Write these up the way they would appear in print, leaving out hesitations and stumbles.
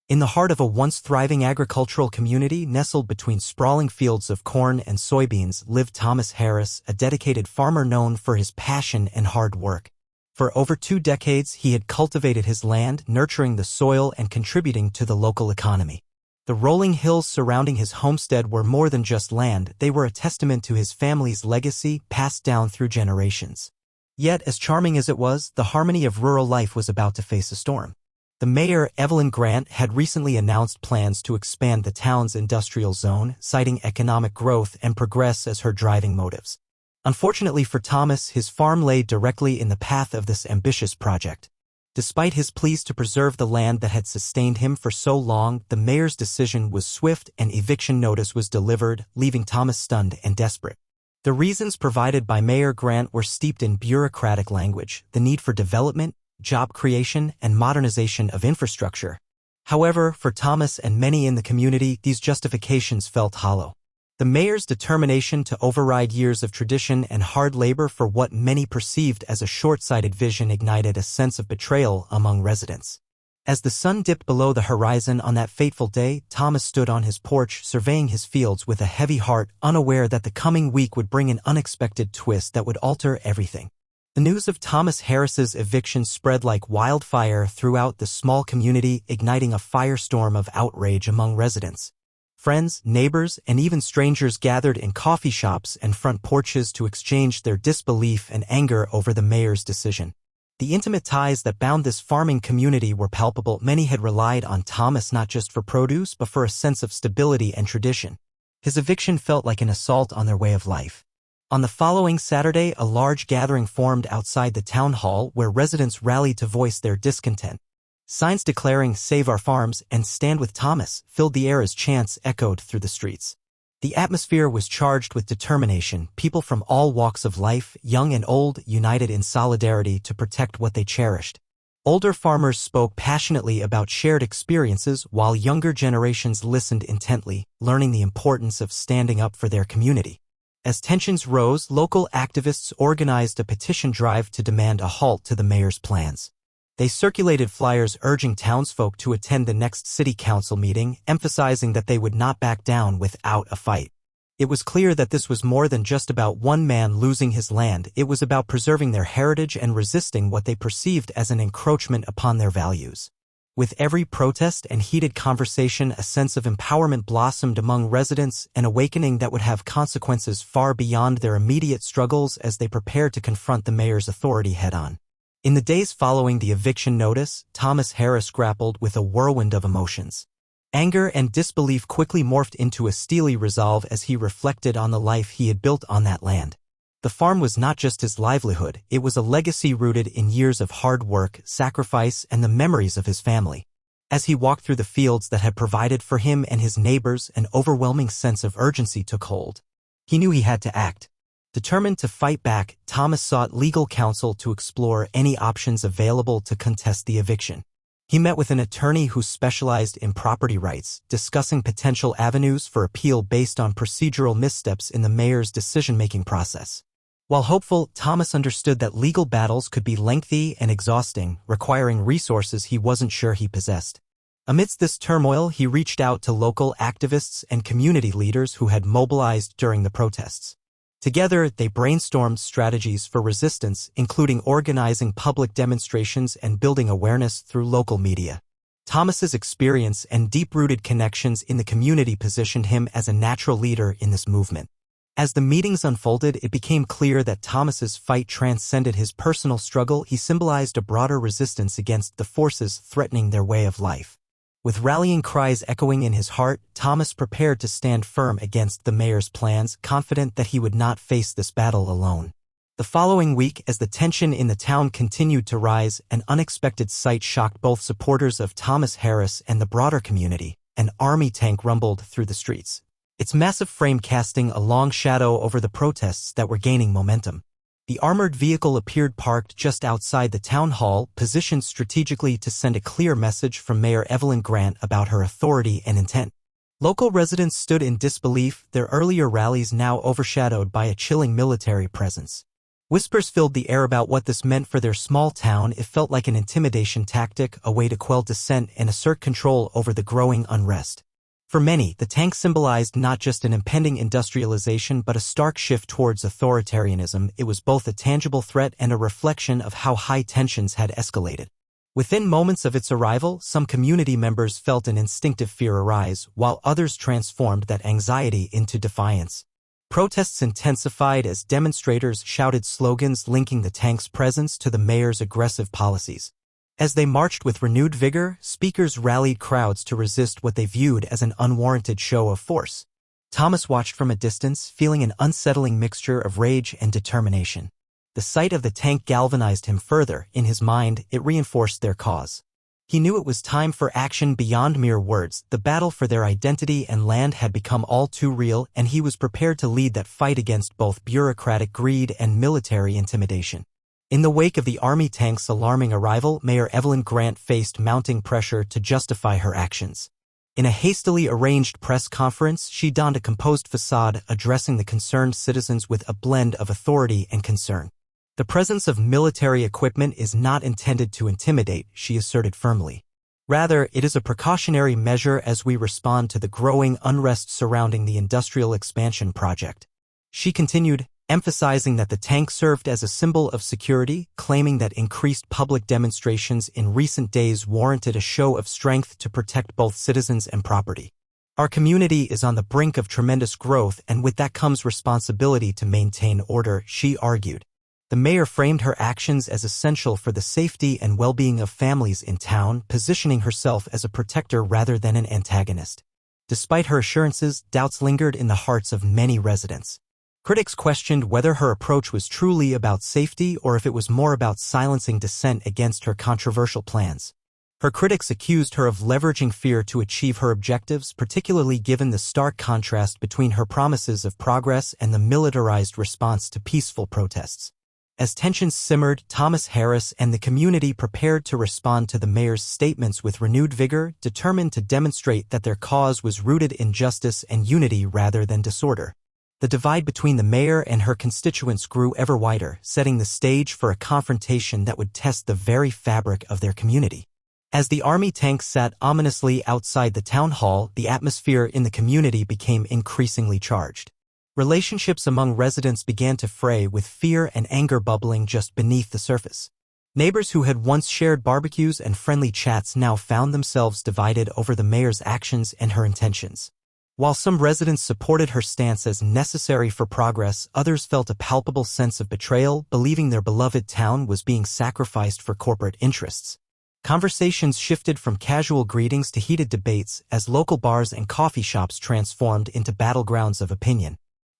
In the heart of a once thriving agricultural community nestled between sprawling fields of corn and soybeans lived Thomas Harris, a dedicated farmer known for his passion and hard work. For over 2 decades, he had cultivated his land, nurturing the soil and contributing to the local economy. The rolling hills surrounding his homestead were more than just land, they were a testament to his family's legacy passed down through generations. Yet, as charming as it was, the harmony of rural life was about to face a storm. The mayor, Evelyn Grant, had recently announced plans to expand the town's industrial zone, citing economic growth and progress as her driving motives. Unfortunately for Thomas, his farm lay directly in the path of this ambitious project. Despite his pleas to preserve the land that had sustained him for so long, the mayor's decision was swift and eviction notice was delivered, leaving Thomas stunned and desperate. The reasons provided by Mayor Grant were steeped in bureaucratic language, the need for development, job creation, and modernization of infrastructure. However, for Thomas and many in the community, these justifications felt hollow. The mayor's determination to override years of tradition and hard labor for what many perceived as a short-sighted vision ignited a sense of betrayal among residents. As the sun dipped below the horizon on that fateful day, Thomas stood on his porch surveying his fields with a heavy heart, unaware that the coming week would bring an unexpected twist that would alter everything. The news of Thomas Harris's eviction spread like wildfire throughout the small community, igniting a firestorm of outrage among residents. Friends, neighbors, and even strangers gathered in coffee shops and front porches to exchange their disbelief and anger over the mayor's decision. The intimate ties that bound this farming community were palpable. Many had relied on Thomas not just for produce but for a sense of stability and tradition. His eviction felt like an assault on their way of life. On the following Saturday, a large gathering formed outside the town hall where residents rallied to voice their discontent. Signs declaring "Save our farms" and "Stand with Thomas" filled the air as chants echoed through the streets. The atmosphere was charged with determination. People from all walks of life, young and old, united in solidarity to protect what they cherished. Older farmers spoke passionately about shared experiences while younger generations listened intently, learning the importance of standing up for their community. As tensions rose, local activists organized a petition drive to demand a halt to the mayor's plans. They circulated flyers urging townsfolk to attend the next city council meeting, emphasizing that they would not back down without a fight. It was clear that this was more than just about one man losing his land. It was about preserving their heritage and resisting what they perceived as an encroachment upon their values. With every protest and heated conversation, a sense of empowerment blossomed among residents, an awakening that would have consequences far beyond their immediate struggles as they prepared to confront the mayor's authority head-on. In the days following the eviction notice, Thomas Harris grappled with a whirlwind of emotions. Anger and disbelief quickly morphed into a steely resolve as he reflected on the life he had built on that land. The farm was not just his livelihood, it was a legacy rooted in years of hard work, sacrifice, and the memories of his family. As he walked through the fields that had provided for him and his neighbors, an overwhelming sense of urgency took hold. He knew he had to act. Determined to fight back, Thomas sought legal counsel to explore any options available to contest the eviction. He met with an attorney who specialized in property rights, discussing potential avenues for appeal based on procedural missteps in the mayor's decision-making process. While hopeful, Thomas understood that legal battles could be lengthy and exhausting, requiring resources he wasn't sure he possessed. Amidst this turmoil, he reached out to local activists and community leaders who had mobilized during the protests. Together, they brainstormed strategies for resistance, including organizing public demonstrations and building awareness through local media. Thomas's experience and deep-rooted connections in the community positioned him as a natural leader in this movement. As the meetings unfolded, it became clear that Thomas's fight transcended his personal struggle. He symbolized a broader resistance against the forces threatening their way of life. With rallying cries echoing in his heart, Thomas prepared to stand firm against the mayor's plans, confident that he would not face this battle alone. The following week, as the tension in the town continued to rise, an unexpected sight shocked both supporters of Thomas Harris and the broader community. An army tank rumbled through the streets, its massive frame casting a long shadow over the protests that were gaining momentum. The armored vehicle appeared parked just outside the town hall, positioned strategically to send a clear message from Mayor Evelyn Grant about her authority and intent. Local residents stood in disbelief, their earlier rallies now overshadowed by a chilling military presence. Whispers filled the air about what this meant for their small town. It felt like an intimidation tactic, a way to quell dissent and assert control over the growing unrest. For many, the tank symbolized not just an impending industrialization but a stark shift towards authoritarianism. It was both a tangible threat and a reflection of how high tensions had escalated. Within moments of its arrival, some community members felt an instinctive fear arise, while others transformed that anxiety into defiance. Protests intensified as demonstrators shouted slogans linking the tank's presence to the mayor's aggressive policies. As they marched with renewed vigor, speakers rallied crowds to resist what they viewed as an unwarranted show of force. Thomas watched from a distance, feeling an unsettling mixture of rage and determination. The sight of the tank galvanized him further. In his mind, it reinforced their cause. He knew it was time for action beyond mere words. The battle for their identity and land had become all too real, and he was prepared to lead that fight against both bureaucratic greed and military intimidation. In the wake of the Army tank's alarming arrival, Mayor Evelyn Grant faced mounting pressure to justify her actions. In a hastily arranged press conference, she donned a composed facade, addressing the concerned citizens with a blend of authority and concern. The presence of military equipment is not intended to intimidate, she asserted firmly. Rather, it is a precautionary measure as we respond to the growing unrest surrounding the industrial expansion project. She continued, emphasizing that the tank served as a symbol of security, claiming that increased public demonstrations in recent days warranted a show of strength to protect both citizens and property. Our community is on the brink of tremendous growth, and with that comes responsibility to maintain order, she argued. The mayor framed her actions as essential for the safety and well-being of families in town, positioning herself as a protector rather than an antagonist. Despite her assurances, doubts lingered in the hearts of many residents. Critics questioned whether her approach was truly about safety or if it was more about silencing dissent against her controversial plans. Her critics accused her of leveraging fear to achieve her objectives, particularly given the stark contrast between her promises of progress and the militarized response to peaceful protests. As tensions simmered, Thomas Harris and the community prepared to respond to the mayor's statements with renewed vigor, determined to demonstrate that their cause was rooted in justice and unity rather than disorder. The divide between the mayor and her constituents grew ever wider, setting the stage for a confrontation that would test the very fabric of their community. As the army tank sat ominously outside the town hall, the atmosphere in the community became increasingly charged. Relationships among residents began to fray, with fear and anger bubbling just beneath the surface. Neighbors who had once shared barbecues and friendly chats now found themselves divided over the mayor's actions and her intentions. While some residents supported her stance as necessary for progress, others felt a palpable sense of betrayal, believing their beloved town was being sacrificed for corporate interests. Conversations shifted from casual greetings to heated debates as local bars and coffee shops transformed into battlegrounds of opinion.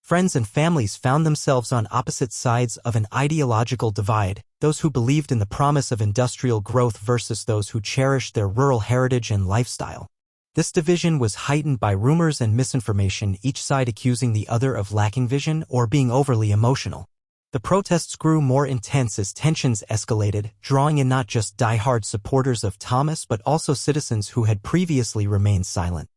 Friends and families found themselves on opposite sides of an ideological divide, those who believed in the promise of industrial growth versus those who cherished their rural heritage and lifestyle. This division was heightened by rumors and misinformation, each side accusing the other of lacking vision or being overly emotional. The protests grew more intense as tensions escalated, drawing in not just die-hard supporters of Thomas but also citizens who had previously remained silent.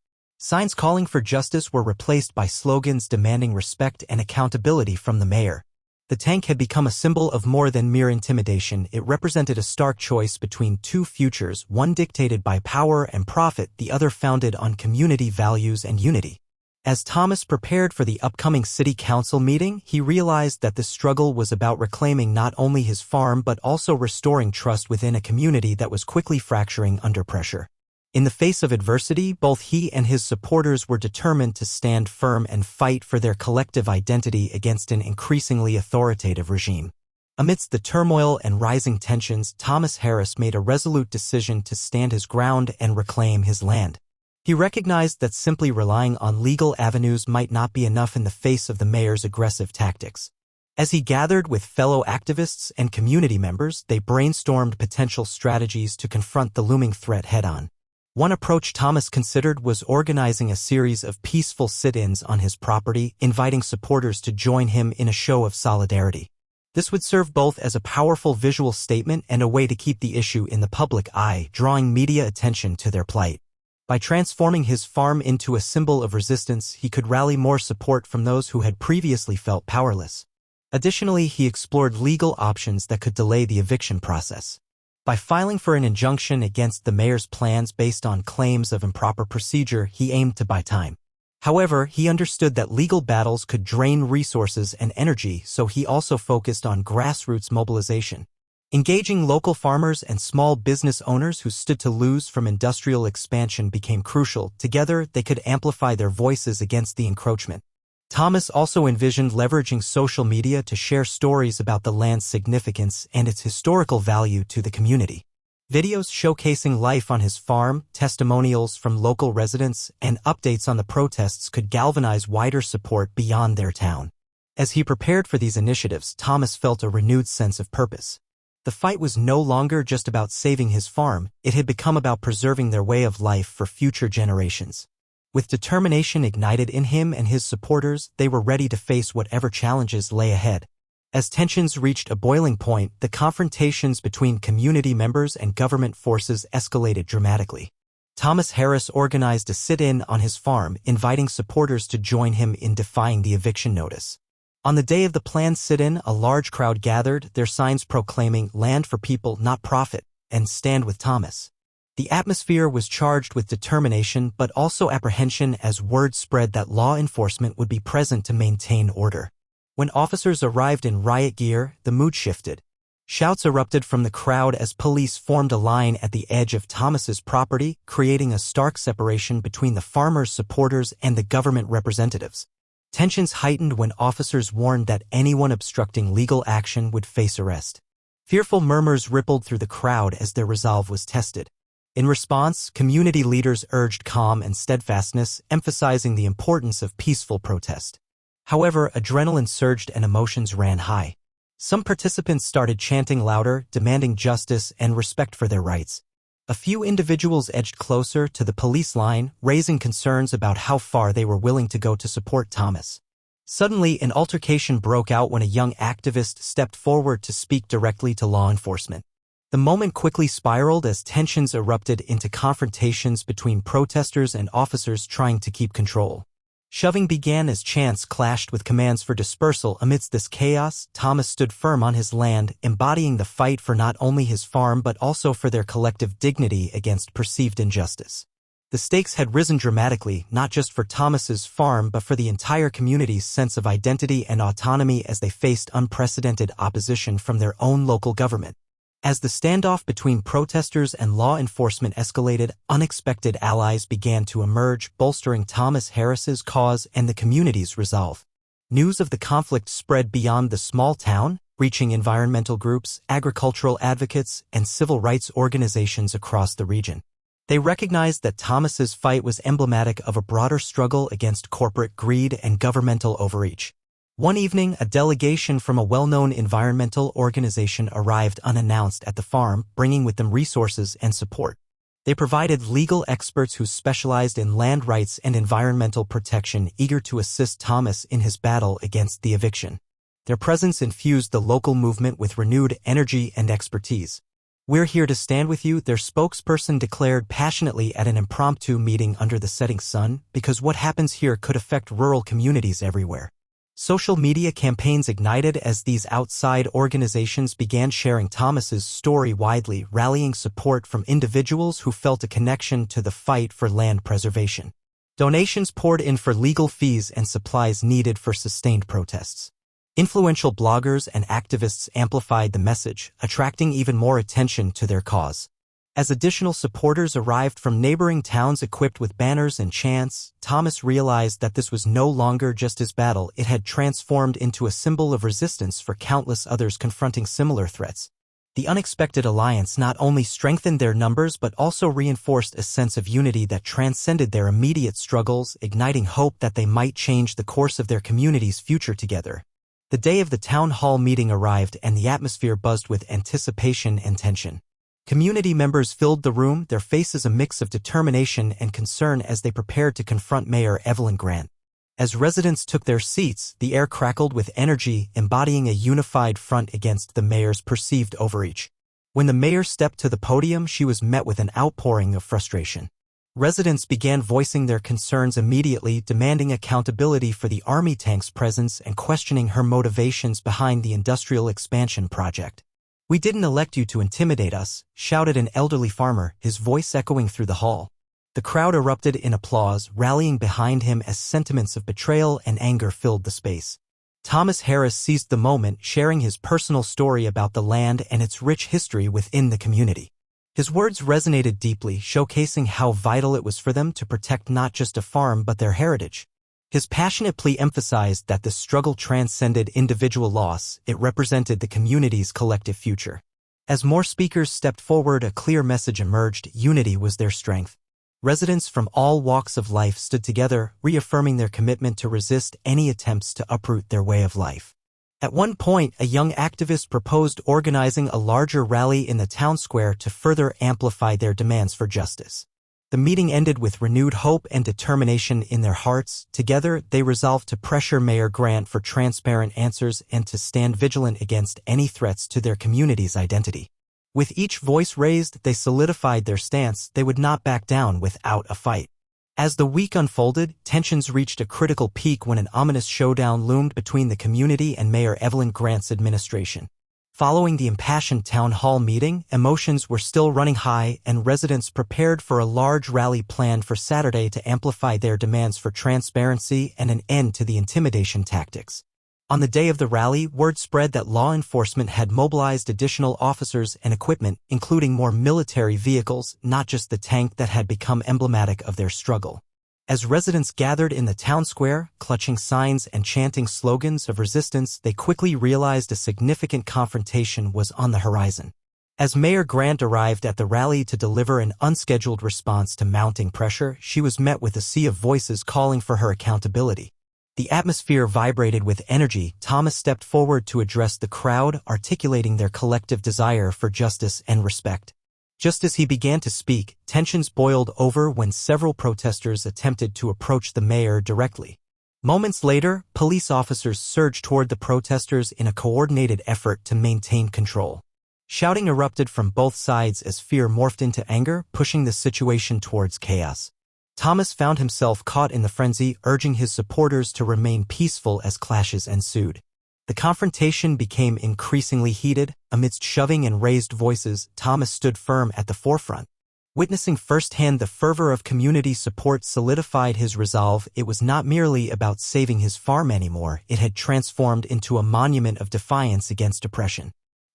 Signs calling for justice were replaced by slogans demanding respect and accountability from the mayor. The tank had become a symbol of more than mere intimidation. It represented a stark choice between two futures, one dictated by power and profit, the other founded on community values and unity. As Thomas prepared for the upcoming city council meeting, he realized that the struggle was about reclaiming not only his farm but also restoring trust within a community that was quickly fracturing under pressure. In the face of adversity, both he and his supporters were determined to stand firm and fight for their collective identity against an increasingly authoritative regime. Amidst the turmoil and rising tensions, Thomas Harris made a resolute decision to stand his ground and reclaim his land. He recognized that simply relying on legal avenues might not be enough in the face of the mayor's aggressive tactics. As he gathered with fellow activists and community members, they brainstormed potential strategies to confront the looming threat head-on. One approach Thomas considered was organizing a series of peaceful sit-ins on his property, inviting supporters to join him in a show of solidarity. This would serve both as a powerful visual statement and a way to keep the issue in the public eye, drawing media attention to their plight. By transforming his farm into a symbol of resistance, he could rally more support from those who had previously felt powerless. Additionally, he explored legal options that could delay the eviction process. By filing for an injunction against the mayor's plans based on claims of improper procedure, he aimed to buy time. However, he understood that legal battles could drain resources and energy, so he also focused on grassroots mobilization. Engaging local farmers and small business owners who stood to lose from industrial expansion became crucial. Together, they could amplify their voices against the encroachment. Thomas also envisioned leveraging social media to share stories about the land's significance and its historical value to the community. Videos showcasing life on his farm, testimonials from local residents, and updates on the protests could galvanize wider support beyond their town. As he prepared for these initiatives, Thomas felt a renewed sense of purpose. The fight was no longer just about saving his farm, it had become about preserving their way of life for future generations. With determination ignited in him and his supporters, they were ready to face whatever challenges lay ahead. As tensions reached a boiling point, the confrontations between community members and government forces escalated dramatically. Thomas Harris organized a sit-in on his farm, inviting supporters to join him in defying the eviction notice. On the day of the planned sit-in, a large crowd gathered, their signs proclaiming "Land for People, Not Profit," and "Stand with Thomas." The atmosphere was charged with determination but also apprehension as word spread that law enforcement would be present to maintain order. When officers arrived in riot gear, the mood shifted. Shouts erupted from the crowd as police formed a line at the edge of Thomas's property, creating a stark separation between the farmers' supporters and the government representatives. Tensions heightened when officers warned that anyone obstructing legal action would face arrest. Fearful murmurs rippled through the crowd as their resolve was tested. In response, community leaders urged calm and steadfastness, emphasizing the importance of peaceful protest. However, adrenaline surged and emotions ran high. Some participants started chanting louder, demanding justice and respect for their rights. A few individuals edged closer to the police line, raising concerns about how far they were willing to go to support Thomas. Suddenly, an altercation broke out when a young activist stepped forward to speak directly to law enforcement. The moment quickly spiraled as tensions erupted into confrontations between protesters and officers trying to keep control. Shoving began as chants clashed with commands for dispersal. Amidst this chaos, Thomas stood firm on his land, embodying the fight for not only his farm but also for their collective dignity against perceived injustice. The stakes had risen dramatically, not just for Thomas's farm but for the entire community's sense of identity and autonomy as they faced unprecedented opposition from their own local government. As the standoff between protesters and law enforcement escalated, unexpected allies began to emerge, bolstering Thomas Harris's cause and the community's resolve. News of the conflict spread beyond the small town, reaching environmental groups, agricultural advocates, and civil rights organizations across the region. They recognized that Thomas's fight was emblematic of a broader struggle against corporate greed and governmental overreach. One evening, a delegation from a well-known environmental organization arrived unannounced at the farm, bringing with them resources and support. They provided legal experts who specialized in land rights and environmental protection, eager to assist Thomas in his battle against the eviction. Their presence infused the local movement with renewed energy and expertise. "We're here to stand with you," their spokesperson declared passionately at an impromptu meeting under the setting sun, because what happens here could affect rural communities everywhere. Social media campaigns ignited as these outside organizations began sharing Thomas's story widely, rallying support from individuals who felt a connection to the fight for land preservation. Donations poured in for legal fees and supplies needed for sustained protests. Influential bloggers and activists amplified the message, attracting even more attention to their cause. As additional supporters arrived from neighboring towns equipped with banners and chants, Thomas realized that this was no longer just his battle, it had transformed into a symbol of resistance for countless others confronting similar threats. The unexpected alliance not only strengthened their numbers but also reinforced a sense of unity that transcended their immediate struggles, igniting hope that they might change the course of their community's future together. The day of the town hall meeting arrived and the atmosphere buzzed with anticipation and tension. Community members filled the room, their faces a mix of determination and concern as they prepared to confront Mayor Evelyn Grant. As residents took their seats, the air crackled with energy, embodying a unified front against the mayor's perceived overreach. When the mayor stepped to the podium, she was met with an outpouring of frustration. Residents began voicing their concerns immediately, demanding accountability for the army tank's presence and questioning her motivations behind the industrial expansion project. "We didn't elect you to intimidate us," shouted an elderly farmer, his voice echoing through the hall. The crowd erupted in applause, rallying behind him as sentiments of betrayal and anger filled the space. Thomas Harris seized the moment, sharing his personal story about the land and its rich history within the community. His words resonated deeply, showcasing how vital it was for them to protect not just a farm but their heritage. His passionate plea emphasized that the struggle transcended individual loss; it represented the community's collective future. As more speakers stepped forward, a clear message emerged: unity was their strength. Residents from all walks of life stood together, reaffirming their commitment to resist any attempts to uproot their way of life. At one point, a young activist proposed organizing a larger rally in the town square to further amplify their demands for justice. The meeting ended with renewed hope and determination in their hearts. Together, they resolved to pressure Mayor Grant for transparent answers and to stand vigilant against any threats to their community's identity. With each voice raised, they solidified their stance: they would not back down without a fight. As the week unfolded, tensions reached a critical peak when an ominous showdown loomed between the community and Mayor Evelyn Grant's administration. Following the impassioned town hall meeting, emotions were still running high, and residents prepared for a large rally planned for Saturday to amplify their demands for transparency and an end to the intimidation tactics. On the day of the rally, word spread that law enforcement had mobilized additional officers and equipment, including more military vehicles, not just the tank that had become emblematic of their struggle. As residents gathered in the town square, clutching signs and chanting slogans of resistance, they quickly realized a significant confrontation was on the horizon. As Mayor Grant arrived at the rally to deliver an unscheduled response to mounting pressure, she was met with a sea of voices calling for her accountability. The atmosphere vibrated with energy. Thomas stepped forward to address the crowd, articulating their collective desire for justice and respect. Just as he began to speak, tensions boiled over when several protesters attempted to approach the mayor directly. Moments later, police officers surged toward the protesters in a coordinated effort to maintain control. Shouting erupted from both sides as fear morphed into anger, pushing the situation towards chaos. Thomas found himself caught in the frenzy, urging his supporters to remain peaceful as clashes ensued. The confrontation became increasingly heated. Amidst shoving and raised voices, Thomas stood firm at the forefront. Witnessing firsthand the fervor of community support solidified his resolve. It was not merely about saving his farm anymore; it had transformed into a monument of defiance against oppression.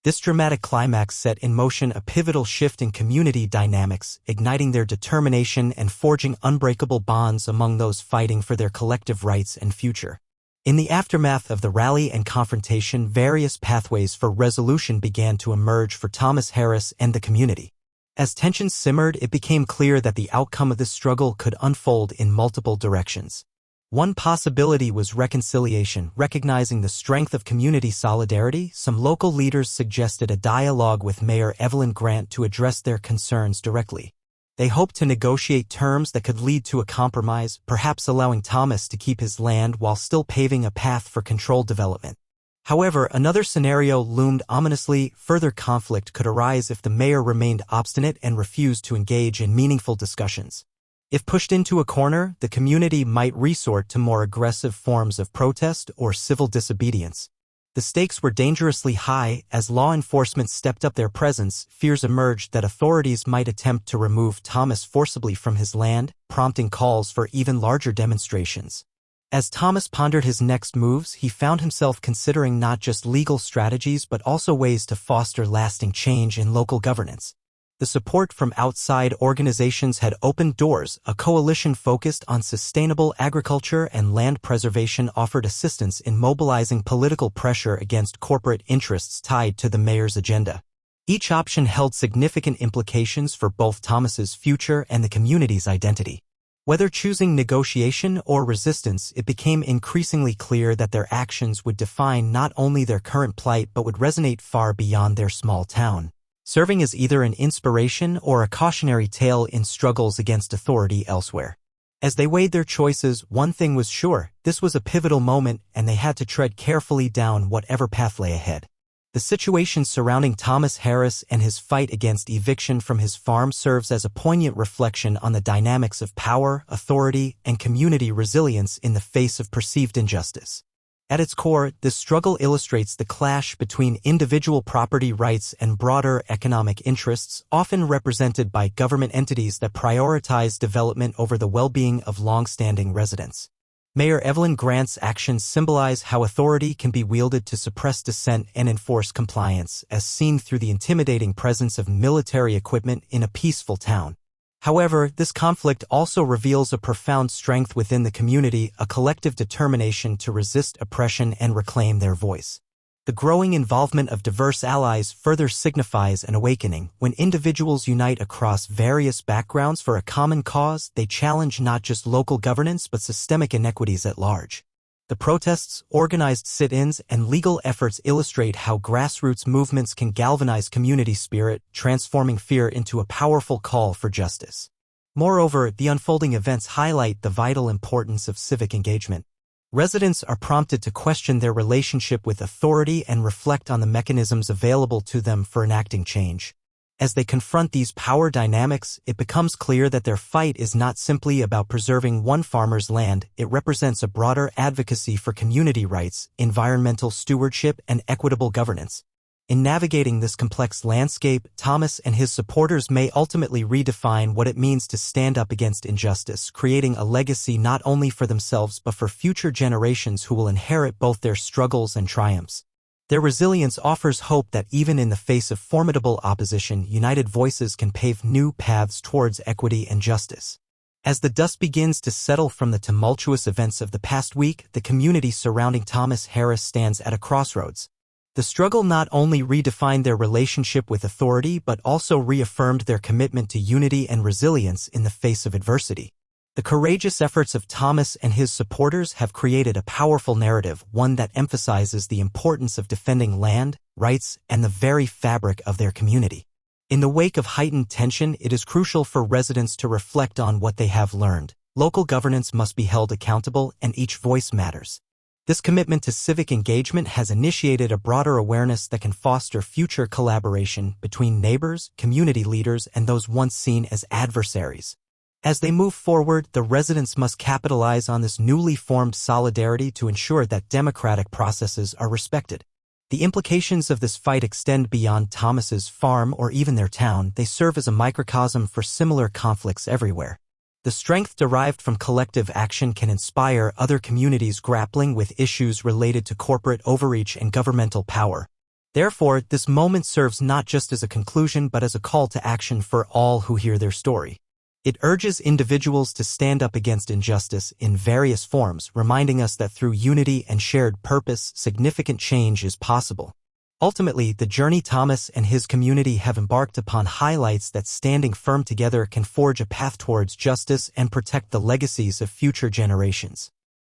This dramatic climax set in motion a pivotal shift in community dynamics, igniting their determination and forging unbreakable bonds among those fighting for their collective rights and future. In the aftermath of the rally and confrontation, various pathways for resolution began to emerge for Thomas Harris and the community. As tensions simmered, it became clear that the outcome of this struggle could unfold in multiple directions. One possibility was reconciliation. Recognizing the strength of community solidarity, some local leaders suggested a dialogue with Mayor Evelyn Grant to address their concerns directly. They hoped to negotiate terms that could lead to a compromise, perhaps allowing Thomas to keep his land while still paving a path for controlled development. However, another scenario loomed ominously. Further conflict could arise if the mayor remained obstinate and refused to engage in meaningful discussions. If pushed into a corner, the community might resort to more aggressive forms of protest or civil disobedience. The stakes were dangerously high. As law enforcement stepped up their presence, fears emerged that authorities might attempt to remove Thomas forcibly from his land, prompting calls for even larger demonstrations. As Thomas pondered his next moves, he found himself considering not just legal strategies but also ways to foster lasting change in local governance. The support from outside organizations had opened doors. A coalition focused on sustainable agriculture and land preservation offered assistance in mobilizing political pressure against corporate interests tied to the mayor's agenda. Each option held significant implications for both Thomas's future and the community's identity. Whether choosing negotiation or resistance, it became increasingly clear that their actions would define not only their current plight but would resonate far beyond their small town, serving as either an inspiration or a cautionary tale in struggles against authority elsewhere. As they weighed their choices, one thing was sure: this was a pivotal moment, and they had to tread carefully down whatever path lay ahead. The situation surrounding Thomas Harris and his fight against eviction from his farm serves as a poignant reflection on the dynamics of power, authority, and community resilience in the face of perceived injustice. At its core, this struggle illustrates the clash between individual property rights and broader economic interests, often represented by government entities that prioritize development over the well-being of long-standing residents. Mayor Evelyn Grant's actions symbolize how authority can be wielded to suppress dissent and enforce compliance, as seen through the intimidating presence of military equipment in a peaceful town. However, this conflict also reveals a profound strength within the community, a collective determination to resist oppression and reclaim their voice. The growing involvement of diverse allies further signifies an awakening. When individuals unite across various backgrounds for a common cause, they challenge not just local governance but systemic inequities at large. The protests, organized sit-ins, and legal efforts illustrate how grassroots movements can galvanize community spirit, transforming fear into a powerful call for justice. Moreover, the unfolding events highlight the vital importance of civic engagement. Residents are prompted to question their relationship with authority and reflect on the mechanisms available to them for enacting change. As they confront these power dynamics, it becomes clear that their fight is not simply about preserving one farmer's land, it represents a broader advocacy for community rights, environmental stewardship, and equitable governance. In navigating this complex landscape, Thomas and his supporters may ultimately redefine what it means to stand up against injustice, creating a legacy not only for themselves but for future generations who will inherit both their struggles and triumphs. Their resilience offers hope that even in the face of formidable opposition, united voices can pave new paths towards equity and justice. As the dust begins to settle from the tumultuous events of the past week, the community surrounding Thomas Harris stands at a crossroads. The struggle not only redefined their relationship with authority but also reaffirmed their commitment to unity and resilience in the face of adversity. The courageous efforts of Thomas and his supporters have created a powerful narrative, one that emphasizes the importance of defending land, rights, and the very fabric of their community. In the wake of heightened tension, it is crucial for residents to reflect on what they have learned. Local governance must be held accountable, and each voice matters. This commitment to civic engagement has initiated a broader awareness that can foster future collaboration between neighbors, community leaders, and those once seen as adversaries. As they move forward, the residents must capitalize on this newly formed solidarity to ensure that democratic processes are respected. The implications of this fight extend beyond Thomas's farm or even their town. They serve as a microcosm for similar conflicts everywhere. The strength derived from collective action can inspire other communities grappling with issues related to corporate overreach and governmental power. Therefore, this moment serves not just as a conclusion but as a call to action for all who hear their story. It urges individuals to stand up against injustice in various forms, reminding us that through unity and shared purpose, significant change is possible. Ultimately, the journey Thomas and his community have embarked upon highlights that standing firm together can forge a path towards justice and protect the legacies of future generations.